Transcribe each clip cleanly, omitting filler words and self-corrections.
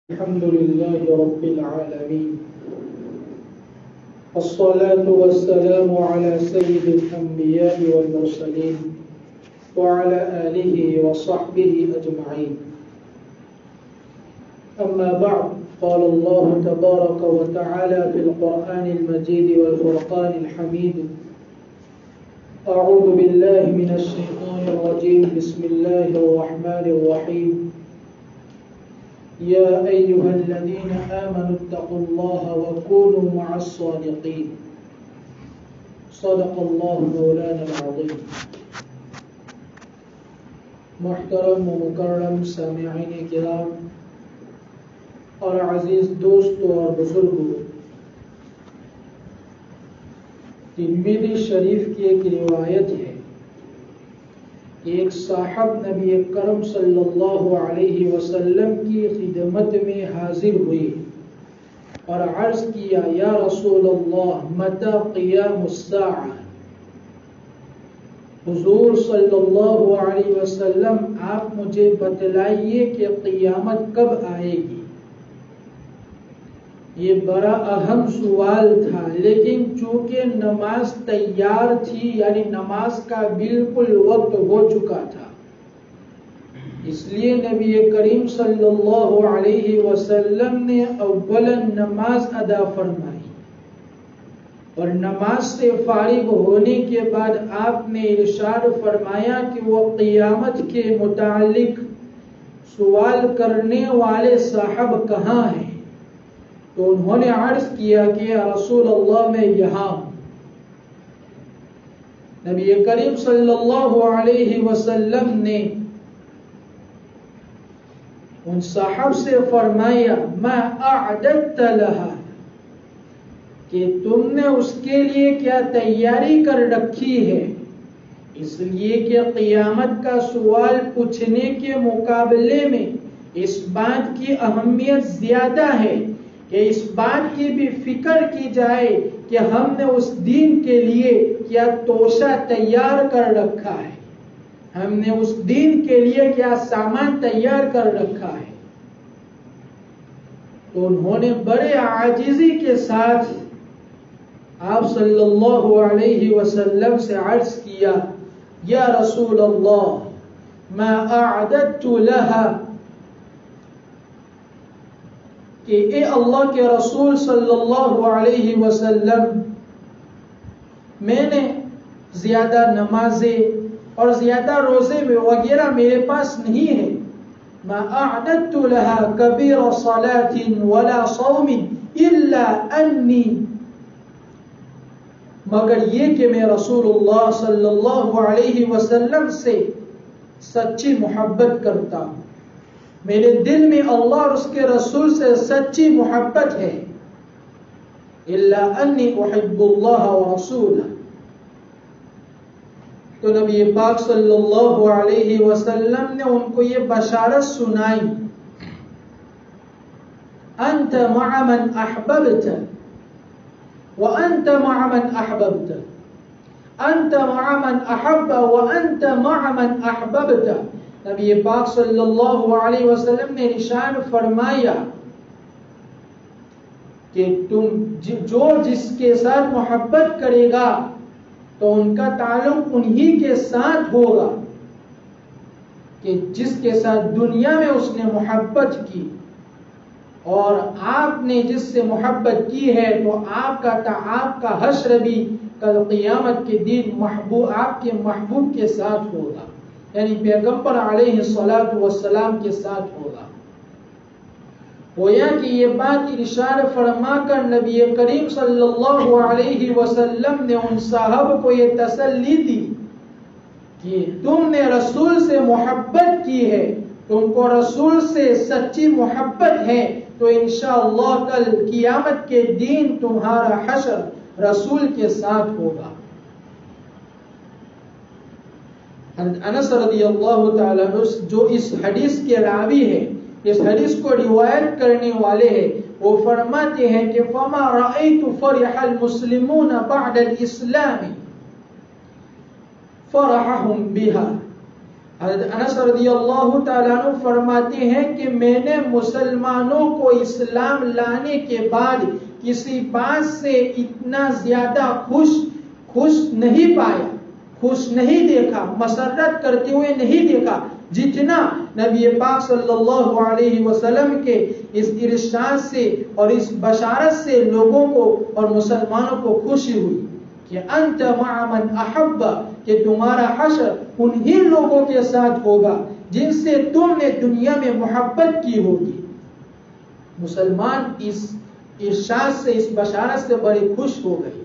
الحمد لله رب العالمين، الصلاة والسلام على سيد الأنبياء والمرسلين وعلى آله وصحبه أجمعين. أما بعد، قال الله تبارك وتعالى في القرآن المجيد والفرقان الحميد: أعوذ بالله من الشيطان الرجيم، بسم الله الرحمن الرحيم. يا أيها الذين آمنوا اتقوا الله وكونوا مع الصادقين. صدق الله مولانا العظيم. محترم و مکرم سامعین کرام اور عزیز دوستوں اور بزرگوں، ترمذی شریف کی ایک روایت ہے، ایک صاحب نبی کرم صلی اللہ علیہ وسلم کی خدمت میں حاضر ہوئے اور عرض کیا: یا رسول اللہ، متی قیام الساعہ؟ حضور صلی اللہ علیہ وسلم، آپ مجھے بتلائیے کہ قیامت کب آئے گی؟ یہ بڑا اہم سوال تھا، لیکن چونکہ نماز تیار تھی، یعنی نماز کا بالکل وقت ہو چکا تھا، اس لیے نبی کریم صلی اللہ علیہ وسلم نے اولا نماز ادا فرمائی اور نماز سے فارغ ہونے کے بعد آپ نے ارشاد فرمایا کہ وہ قیامت کے متعلق سوال کرنے والے صاحب کہاں ہیں؟ تو انہوں نے عرض کیا کہ یا رسول اللہ، میں یہاں ہوں۔ نبی کریم صلی اللہ علیہ وسلم نے ان صاحب سے فرمایا: ما اعددت لها، کہ تم نے اس کے لیے کیا تیاری کر رکھی ہے؟ اس لیے کہ قیامت کا سوال پوچھنے کے مقابلے میں اس بات کی اہمیت زیادہ ہے کہ اس بات کی بھی فکر کی جائے کہ ہم نے اس دین کے لیے کیا توشہ تیار کر رکھا ہے، ہم نے اس دین کے لیے کیا سامان تیار کر رکھا ہے۔ تو انہوں نے بڑے عاجزی کے ساتھ آپ صلی اللہ علیہ وسلم سے عرض کیا: یا رسول اللہ، ما اعددت لها، کہ اے اللہ کے رسول صلی اللہ علیہ وسلم، میں نے زیادہ نمازیں اور زیادہ روزے وغیرہ میرے پاس نہیں ہے۔ ما اعددت لها کبیر صلاة ولا صوم الا انی، مگر یہ کہ میں رسول اللہ صلی اللہ علیہ وسلم سے سچی محبت کرتا ہوں، میرے دل میں اللہ اور اس کے رسول سے سچی محبت ہے۔ الا انی احب اللہ ورسولہ۔ تو نبی پاک صلی اللہ علیہ وسلم نے ان کو یہ بشارت سنائی: انت مع من احببت وانت مع من احببت، انت مع من احب وانت مع من احببت۔ نبی پاک صلی اللہ علیہ وسلم نے ارشاد فرمایا کہ تم جو جس کے ساتھ محبت کرے گا تو ان کا تعلق انہی کے ساتھ ہوگا کہ جس کے ساتھ دنیا میں اس نے محبت کی، اور آپ نے جس سے محبت کی ہے تو آپ کا حشر بھی کل قیامت کے دن آپ کے محبوب کے ساتھ ہوگا، یعنی پیغمبر علیہ الصلوۃ والسلام کے ساتھ ہوگا۔ گویا کہ یہ بات ارشاد فرما کر نبی کریم صلی اللہ علیہ وسلم نے ان صاحب کو یہ تسلی دی کہ تم نے رسول سے محبت کی ہے، تم کو رسول سے سچی محبت ہے، تو انشاءاللہ کل قیامت کے دن تمہارا حشر رسول کے ساتھ ہوگا۔ انس رضی اللہ تعالیٰ عنہ جو اس حدیث کے راوی ہے، اس حدیث کو روایت کرنے والے ہیں، وہ فرماتے ہیں کہ فما رأيت فرح المسلمون بعد الاسلام فرحهم بها حضرت انس رضی اللہ تعالیٰ عنہ فرماتے ہیں کہ میں نے مسلمانوں کو اسلام لانے کے بعد کسی بات سے اتنا زیادہ خوش نہیں پایا، خوش نہیں دیکھا، مسرت کرتے ہوئے نہیں دیکھا، جتنا نبی پاک صلی اللہ علیہ وسلم کے اس ارشاد سے اور اس بشارت سے لوگوں کو اور مسلمانوں کو خوشی ہوئی کہ انت مع من احب، کہ تمہارا حشر انہی لوگوں کے ساتھ ہوگا جن سے تم نے دنیا میں محبت کی ہوگی۔ مسلمان اس ارشاد سے، اس بشارت سے بڑے خوش ہو گئے۔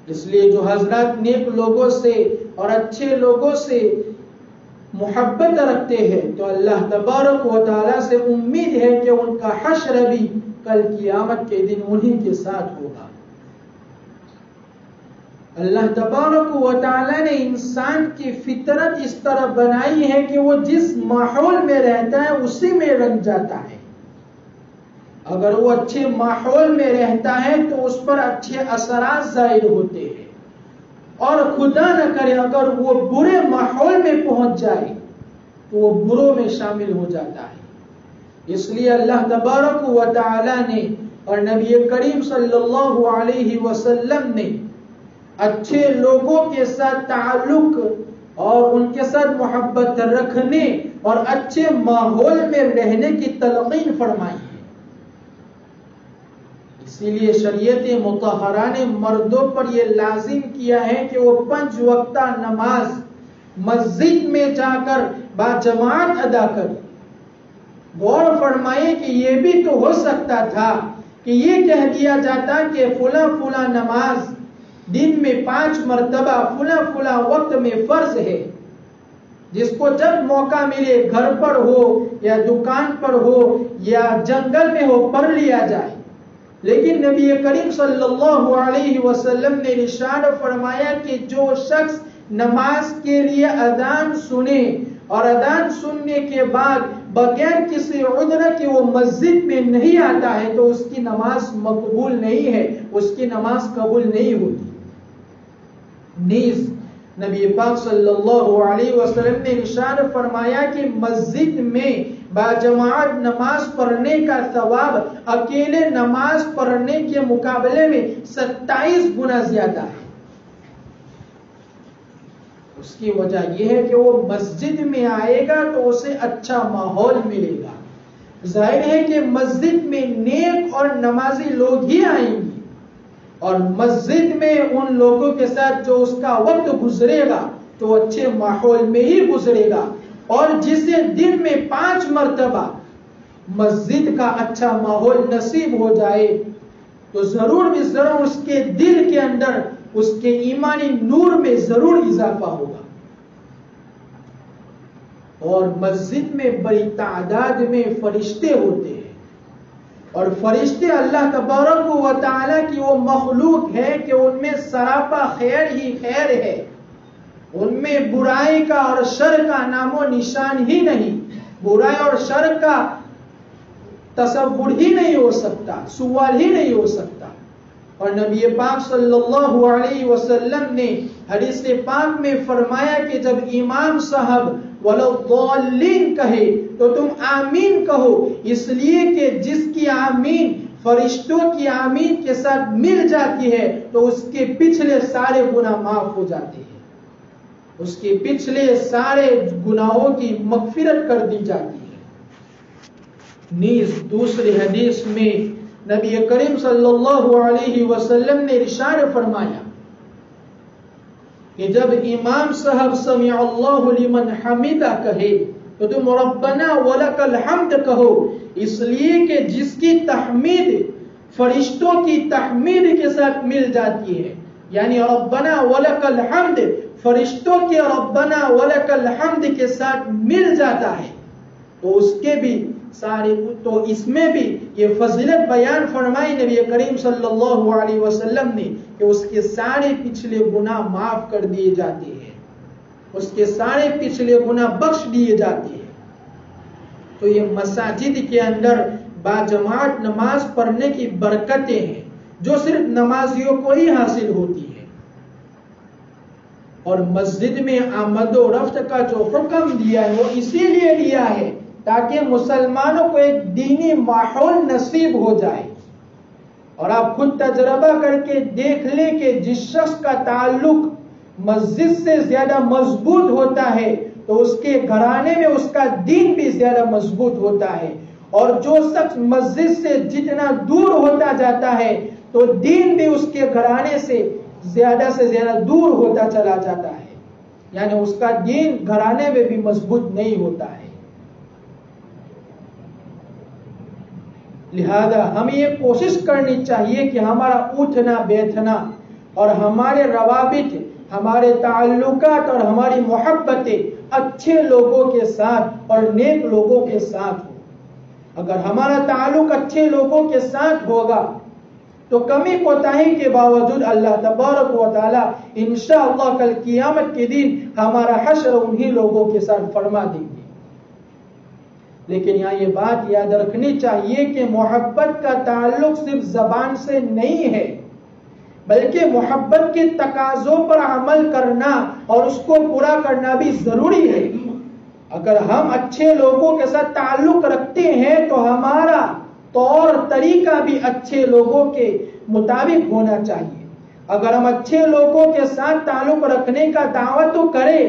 اس لیے جو حضرات نیک لوگوں سے اور اچھے لوگوں سے محبت رکھتے ہیں تو اللہ تبارک و تعالیٰ سے امید ہے کہ ان کا حشر بھی کل قیامت کے دن انہی کے ساتھ ہوگا۔ اللہ تبارک و تعالیٰ نے انسان کی فطرت اس طرح بنائی ہے کہ وہ جس ماحول میں رہتا ہے اسی میں رنگ جاتا ہے۔ اگر وہ اچھے ماحول میں رہتا ہے تو اس پر اچھے اثرات ظاہر ہوتے ہیں، اور خدا نہ کرے اگر وہ برے ماحول میں پہنچ جائے تو وہ بروں میں شامل ہو جاتا ہے۔ اس لیے اللہ تبارک و تعالی نے اور نبی کریم صلی اللہ علیہ وسلم نے اچھے لوگوں کے ساتھ تعلق اور ان کے ساتھ محبت رکھنے اور اچھے ماحول میں رہنے کی تلقین فرمائی ہے۔ اسی لیے شریعت مطہرہ نے مردوں پر یہ لازم کیا ہے کہ وہ 5 وقتہ نماز مسجد میں جا کر باجماعت ادا کریں۔ غور فرمائیں کہ یہ بھی تو ہو سکتا تھا کہ یہ کہہ دیا جاتا کہ فلاں فلاں نماز دن میں 5 مرتبہ فلاں فلاں وقت میں فرض ہے، جس کو جب موقع ملے گھر پر ہو یا دکان پر ہو یا جنگل میں ہو پڑھ لیا جائے۔ لیکن نبی کریم صلی اللہ علیہ وسلم نے ارشاد فرمایا کہ جو شخص نماز کے لیے اذان سنے اور اذان سننے کے بعد بغیر کسی عذر کے وہ مسجد میں نہیں آتا ہے تو اس کی نماز مقبول نہیں ہے، اس کی نماز قبول نہیں ہوتی۔ نیز نبی پاک صلی اللہ علیہ وسلم نے ارشاد فرمایا کہ مسجد میں باجماعت نماز پڑھنے کا ثواب اکیلے نماز پڑھنے کے مقابلے میں 27 گنا زیادہ ہے۔ اس کی وجہ یہ ہے کہ وہ مسجد میں آئے گا تو اسے اچھا ماحول ملے گا۔ ظاہر ہے کہ مسجد میں نیک اور نمازی لوگ ہی آئیں گے، اور مسجد میں ان لوگوں کے ساتھ جو اس کا وقت گزرے گا تو اچھے ماحول میں ہی گزرے گا، اور جسے دن میں 5 مرتبہ مسجد کا اچھا ماحول نصیب ہو جائے تو ضرور بھی ضرور اس کے دل کے اندر اس کے ایمانی نور میں ضرور اضافہ ہوگا۔ اور مسجد میں بڑی تعداد میں فرشتے ہوتے ہیں، اور فرشتے اللہ تبارک و تعالی کی وہ مخلوق ہے کہ ان میں سراپا خیر ہی خیر ہے، ان میں برائی کا اور شر کا نام و نشان ہی نہیں، برائی اور شر کا تصور ہی نہیں ہو سکتا، سوال ہی نہیں ہو سکتا۔ اور نبی پاک صلی اللہ علیہ وسلم نے حدیث پاک میں فرمایا کہ جب امام صاحب وَلَضَّالِّينَ کہے تو تم آمین کہو، اس لیے کہ جس کی آمین فرشتوں کی آمین کے ساتھ مل جاتی ہے تو اس کے پچھلے سارے گناہ معاف ہو جاتے ہیں، اس کے پچھلے سارے گناہوں کی مغفرت کر دی جاتی ہے۔ نیز دوسری حدیث میں نبی کریم صلی اللہ علیہ وسلم نے ارشاد فرمایا کہ جب امام صاحب سمع اللہ لمن حمدہ کہے تو تم ربنا ولک الحمد کہو، اس لیے کہ جس کی تحمید فرشتوں کی تحمید کے ساتھ مل جاتی ہے، یعنی ربنا ولک الحمد فرشتوں کے ربنا ولک الحمد کے ساتھ مل جاتا ہے تو اس کے بھی سارے، تو اس میں بھی یہ فضیلت بیان فرمائی نبی کریم صلی اللہ علیہ وسلم نے کہ اس کے سارے پچھلے گناہ معاف کر دیے جاتے ہیں، اس کے سارے پچھلے گناہ بخش دیے جاتے ہیں۔ تو یہ مساجد کے اندر باجماعت نماز پڑھنے کی برکتیں ہیں جو صرف نمازیوں کو ہی حاصل ہوتی ہے۔ اور مسجد میں آمد و رفت کا جو حکم دیا ہے وہ اسی لیے دیا ہے تاکہ مسلمانوں کو ایک دینی ماحول نصیب ہو جائے. اور آپ خود تجربہ کر کے دیکھ لیں کہ جس شخص کا تعلق مسجد سے زیادہ مضبوط ہوتا ہے تو اس کے گھرانے میں اس کا دین بھی زیادہ مضبوط ہوتا ہے، اور جو شخص مسجد سے جتنا دور ہوتا جاتا ہے تو دین بھی اس کے گھرانے سے زیادہ دور ہوتا چلا جاتا ہے، یعنی اس کا دین گھرانے میں بھی مضبوط نہیں ہوتا ہے. لہذا ہمیں یہ کوشش کرنی چاہیے کہ ہمارا اٹھنا بیٹھنا اور ہمارے روابط، ہمارے تعلقات اور ہماری محبتیں اچھے لوگوں کے ساتھ اور نیک لوگوں کے ساتھ ہو. اگر ہمارا تعلق اچھے لوگوں کے ساتھ ہوگا تو کمی کوتاہی کے باوجود اللہ تبارک و تعالی انشاءاللہ کل قیامت کے دن ہمارا حشر انہی لوگوں کے ساتھ فرما دیں گے. لیکن یہاں یہ بات یاد رکھنی چاہیے کہ محبت کا تعلق صرف زبان سے نہیں ہے، بلکہ محبت کے تقاضوں پر عمل کرنا اور اس کو پورا کرنا بھی ضروری ہے. اگر ہم اچھے لوگوں کے ساتھ تعلق رکھتے ہیں تو ہمارا طور طریقہ بھی اچھے لوگوں کے مطابق ہونا چاہیے. اگر ہم اچھے لوگوں کے ساتھ تعلق رکھنے کا دعویٰ تو کریں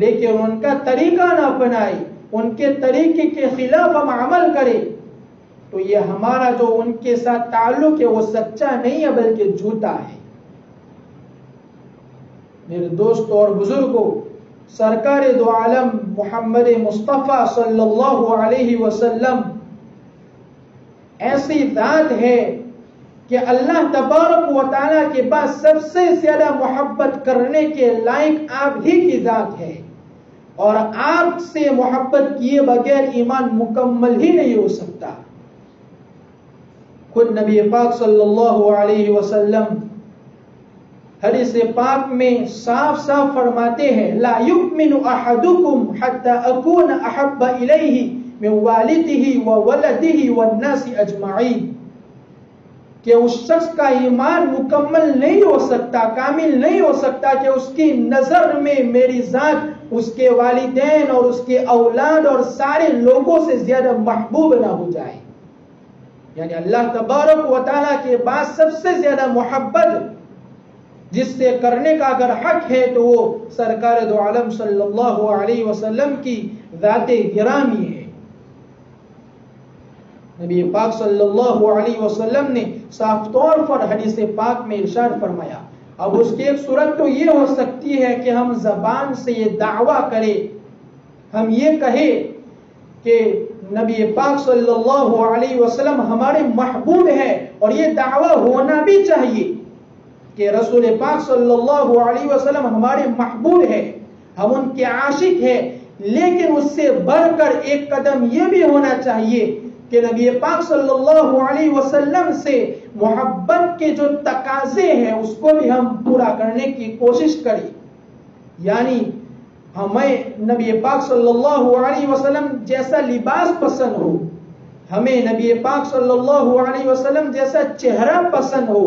لیکن ان کا طریقہ نہ اپنائیں، ان کے طریقے کے خلاف ہم عمل کریں تو یہ ہمارا جو ان کے ساتھ تعلق ہے وہ سچا نہیں ہے بلکہ جھوٹا ہے. میرے دوستوں اور بزرگوں، سرکار دو عالم محمد مصطفیٰ صلی اللہ علیہ وسلم ایسی ذات ہے کہ اللہ تبارک و تعالیٰ کے پاس سب سے زیادہ محبت کرنے کے لائق آپ ہی کی ذات ہے، اور آپ سے محبت کیے بغیر ایمان مکمل ہی نہیں ہو سکتا. خود نبی پاک صلی اللہ علیہ وسلم حدیث پاک میں صاف صاف فرماتے ہیں لا یؤمن احدکم حتی اکون احب الیہ من والدہ وولدہ والناس اجمعین، کہ اس شخص کا ایمان مکمل نہیں ہو سکتا، کامل نہیں ہو سکتا کہ اس کی نظر میں میری ذات اس کے والدین اور اس کے اولاد اور سارے لوگوں سے زیادہ محبوب نہ ہو جائے. یعنی اللہ تبارک و تعالیٰ کے بعد سب سے زیادہ محبت جس سے کرنے کا اگر حق ہے تو وہ سرکار دو عالم صلی اللہ علیہ وسلم کی ذات گرامی ہے. نبی پاک صلی اللہ علیہ وسلم نے صاف طور پر حدیث پاک میں ارشاد فرمایا. اب اس کی ایک صورت تو یہ ہو سکتی ہے کہ ہم زبان سے یہ دعویٰ کریں، ہم یہ کہیں کہ نبی پاک صلی اللہ علیہ وسلم ہمارے محبوب ہیں، اور یہ دعویٰ ہونا بھی چاہیے کہ رسول پاک صلی اللہ علیہ وسلم ہمارے محبوب ہیں، ہم ان کے عاشق ہیں. لیکن اس سے بڑھ کر ایک قدم یہ بھی ہونا چاہیے کہ نبی پاک صلی اللہ علیہ وسلم سے محبت کے جو تقاضے ہیں اس کو بھی ہم پورا کرنے کی کوشش کریں. یعنی ہمیں نبی پاک صلی اللہ علیہ وسلم جیسا لباس پسند ہو، ہمیں نبی پاک صلی اللہ علیہ وسلم جیسا چہرہ پسند ہو،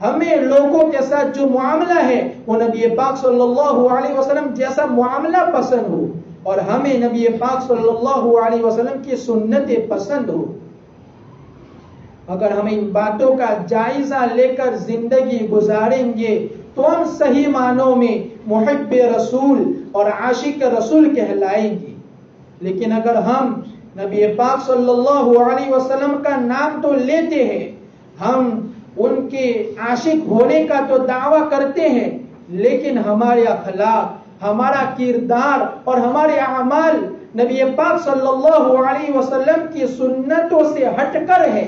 ہمیں لوگوں کے ساتھ جو معاملہ ہے وہ نبی پاک صلی اللہ علیہ وسلم جیسا معاملہ پسند ہو، اور ہمیں نبی پاک صلی اللہ علیہ وسلم کی سنتیں پسند ہو. اگر ہم ان باتوں کا جائزہ لے کر زندگی گزاریں گے تو ہم صحیح معنوں میں محب رسول اور عاشق رسول کہلائیں گے. لیکن اگر ہم نبی پاک صلی اللہ علیہ وسلم کا نام تو لیتے ہیں، ہم ان کے عاشق ہونے کا تو دعویٰ کرتے ہیں، لیکن ہمارے اخلاق، ہمارا کردار اور ہمارے اعمال نبی پاک صلی اللہ علیہ وسلم کی سنتوں سے ہٹ کر ہے،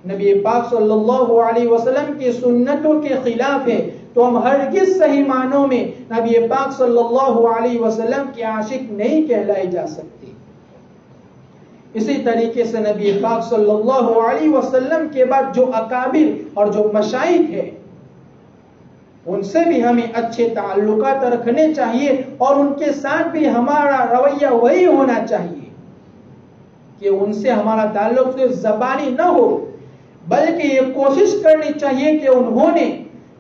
نبی پاک صلی اللہ علیہ وسلم کی سنتوں کے خلاف ہے، تو ہم ہرگز صحیح معنوں میں نبی پاک صلی اللہ علیہ وسلم کے عاشق نہیں کہلائے جا سکتے. اسی طریقے سے نبی پاک صلی اللہ علیہ وسلم کے بعد جو اکابر اور جو مشائخ ہیں ان سے بھی ہمیں اچھے تعلقات رکھنے چاہیے، اور ان کے ساتھ بھی ہمارا رویہ وہی ہونا چاہیے کہ ان سے ہمارا تعلق صرف زبانی نہ ہو، بلکہ یہ کوشش کرنی چاہیے کہ انہوں نے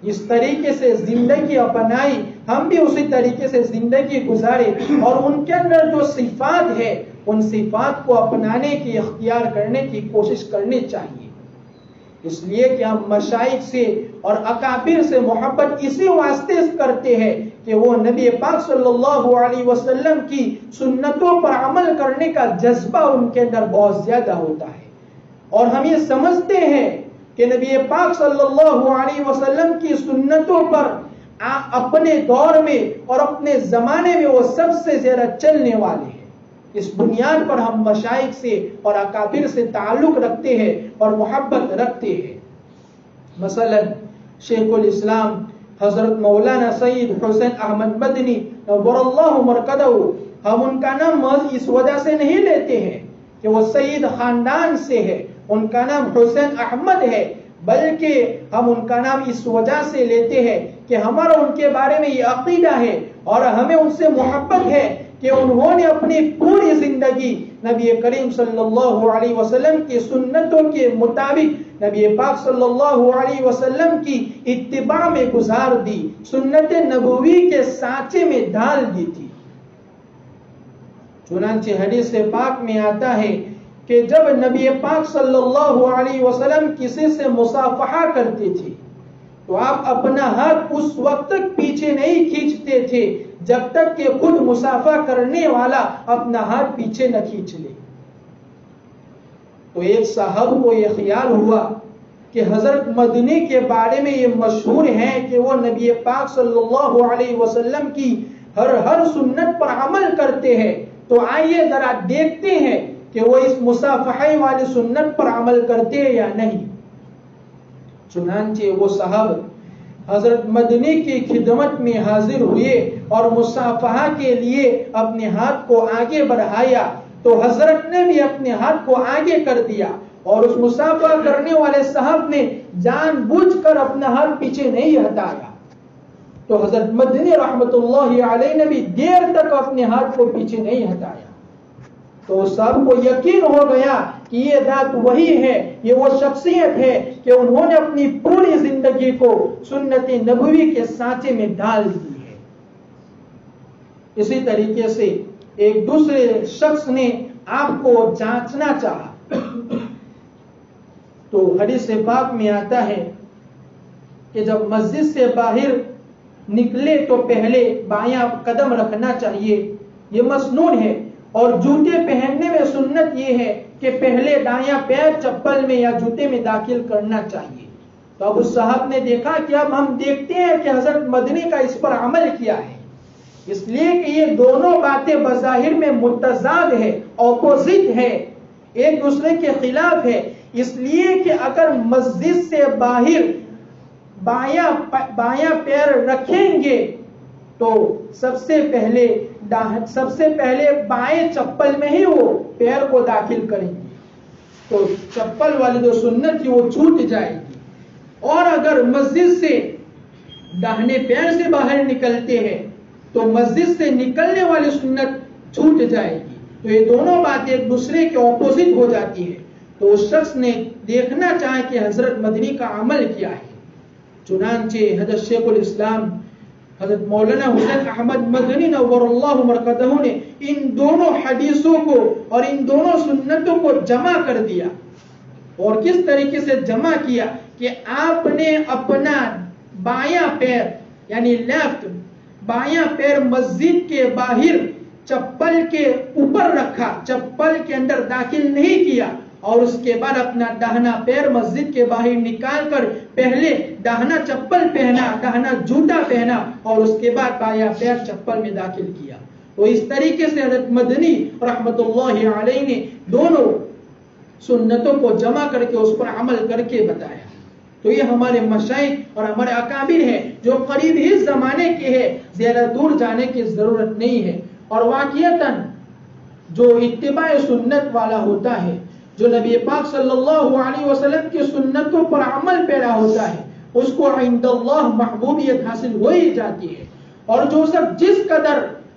اس طریقے سے زندگی اپنائی، ہم بھی اسی طریقے سے زندگی گزارے اور ان کے اندر جو صفات ہے ان صفات کو اپنانے کی، اختیار کرنے کی کوشش کرنی چاہیے۔ اس لیے کہ ہم مشائخ سے اور اکابر سے محبت اسی واسطے کرتے ہیں کہ وہ نبی پاک صلی اللہ علیہ وسلم کی سنتوں پر عمل کرنے کا جذبہ ان کے اندر بہت زیادہ ہوتا ہے، اور ہم یہ سمجھتے ہیں کہ نبی پاک صلی اللہ علیہ وسلم کی سنتوں پر اپنے دور میں اور اپنے زمانے میں وہ سب سے زیادہ چلنے والے ہیں۔ اس بنیاد پر ہم مشائخ سے اور اکابر سے تعلق رکھتے ہیں اور محبت رکھتے ہیں۔ مثلا شیخ الاسلام حضرت مولانا سید حسین احمد مدنی نور اللہ مرکزہ، ہم ان کا نام محض اس وجہ سے نہیں لیتے ہیں کہ وہ سید خاندان سے ہے، ان کا نام حسین احمد ہے، بلکہ ہم ان کا نام اس وجہ سے لیتے ہیں کہ ہمارا ان کے بارے میں یہ عقیدہ ہے اور ہمیں ان سے محبت ہے کہ انہوں نے اپنی پوری زندگی نبی کریم صلی اللہ علیہ وسلم کی سنتوں کے مطابق نبی پاک صلی اللہ علیہ وسلم کی اتباع میں گزار دی، سنت نبوی کے سانچے میں ڈال دی تھی۔ چنانچہ حدیث پاک میں آتا ہے کہ جب نبی پاک صلی اللہ علیہ وسلم کسی سے مصافحہ کرتے تھے تو آپ اپنا ہاتھ اس وقت تک پیچھے نہیں کھینچتے تھے جب تک کہ خود مصافحہ کرنے والا اپنا ہاتھ پیچھے نہ کھینچ لے۔ تو ایک صاحب کو یہ خیال ہوا کہ حضرت مدنی کے بارے میں یہ مشہور ہے کہ وہ نبی پاک صلی اللہ علیہ وسلم کی ہر سنت پر عمل کرتے ہیں، تو آئیے ذرا دیکھتے ہیں کہ وہ اس مصافحہ والی سنت پر عمل کرتے ہیں یا نہیں۔ چنانچہ وہ صاحب حضرت مدنی کی خدمت میں حاضر ہوئے اور مصافحہ کے لیے اپنے ہاتھ کو آگے بڑھایا، تو حضرت نے بھی اپنے ہاتھ کو آگے کر دیا، اور اس مصافحہ کرنے والے صاحب نے جان بوجھ کر اپنا ہاتھ پیچھے نہیں ہٹایا، تو حضرت مدنی رحمت اللہ علیہ نے بھی دیر تک اپنے ہاتھ کو پیچھے نہیں ہٹایا۔ تو سب کو یقین ہو گیا کہ یہ ذات وہی ہے، یہ وہ شخصیت ہے کہ انہوں نے اپنی پوری زندگی کو سنت نبوی کے سانچے میں ڈال دی ہے۔ اسی طریقے سے ایک دوسرے شخص نے آپ کو جانچنا چاہا، تو حدیث پاک میں آتا ہے کہ جب مسجد سے باہر نکلے تو پہلے بایاں قدم رکھنا چاہیے، یہ مسنون ہے، اور جوتے پہننے میں سنت یہ ہے کہ پہلے دایاں پیر چپل میں یا جوتے میں داخل کرنا چاہیے۔ تو اب اس صاحب نے دیکھا کہ اب ہم دیکھتے ہیں کہ حضرت مدنی کا اس پر عمل کیا ہے، اس لیے کہ یہ دونوں باتیں بظاہر میں متضاد ہے، اپوزٹ ہے، ایک دوسرے کے خلاف ہے، اس لیے کہ اگر مسجد سے باہر بایاں پیر رکھیں گے تو سب سے پہلے بائیں چپل میں ہی وہ پیر کو داخل کریں گے، تو چپل والی جو سنت تھی وہ چھوٹ جائے گی، اور اگر مسجد سے داہنے پیر سے باہر نکلتے ہیں تو مسجد سے نکلنے والی سنت چھوٹ جائے گی، تو یہ دونوں باتیں ایک دوسرے کے اپوزٹ ہو جاتی ہے۔ تو اس شخص نے دیکھنا چاہا کہ حضرت مدنی کا عمل کیا ہے، چنانچہ حضرت شیخ الاسلام حضرت مولانا حسین احمد مدنی نور اللہ مرکزہ نے ان دونوں حدیثوں کو اور ان دونوں سنتوں کو جمع کر دیا، اور کس طریقے سے جمع کیا کہ آپ نے اپنا بایاں پیر یعنی لیفٹ بایاں پیر مسجد کے باہر چپل کے اوپر رکھا، چپل کے اندر داخل نہیں کیا، اور اس کے بعد اپنا داہنا پیر مسجد کے باہر نکال کر پہلے داہنا چپل پہنا، داہنا جوتا پہنا، اور اس کے بعد بایاں پیر چپل میں داخل کیا۔ تو اس طریقے سے حضرت مدنی رحمت اللہ علیہ نے دونوں سنتوں کو جمع کر کے اس پر عمل کر کے بتایا۔ تو یہ ہمارے مشائخ اور ہمارے اکابر ہیں جو قریب ہی زمانے کے ہیں، زیادہ دور جانے کی ضرورت نہیں ہے، اور واقعتاً جو اتباع سنت والا ہوتا ہے، جو نبی پاک صلی اللہ علیہ وسلم کی سنتوں پر عمل پیرا ہوتا ہے، اس کو عند اللہ محبوبیت حاصل ہو ہی جاتی ہے، اور جو سب جس قدر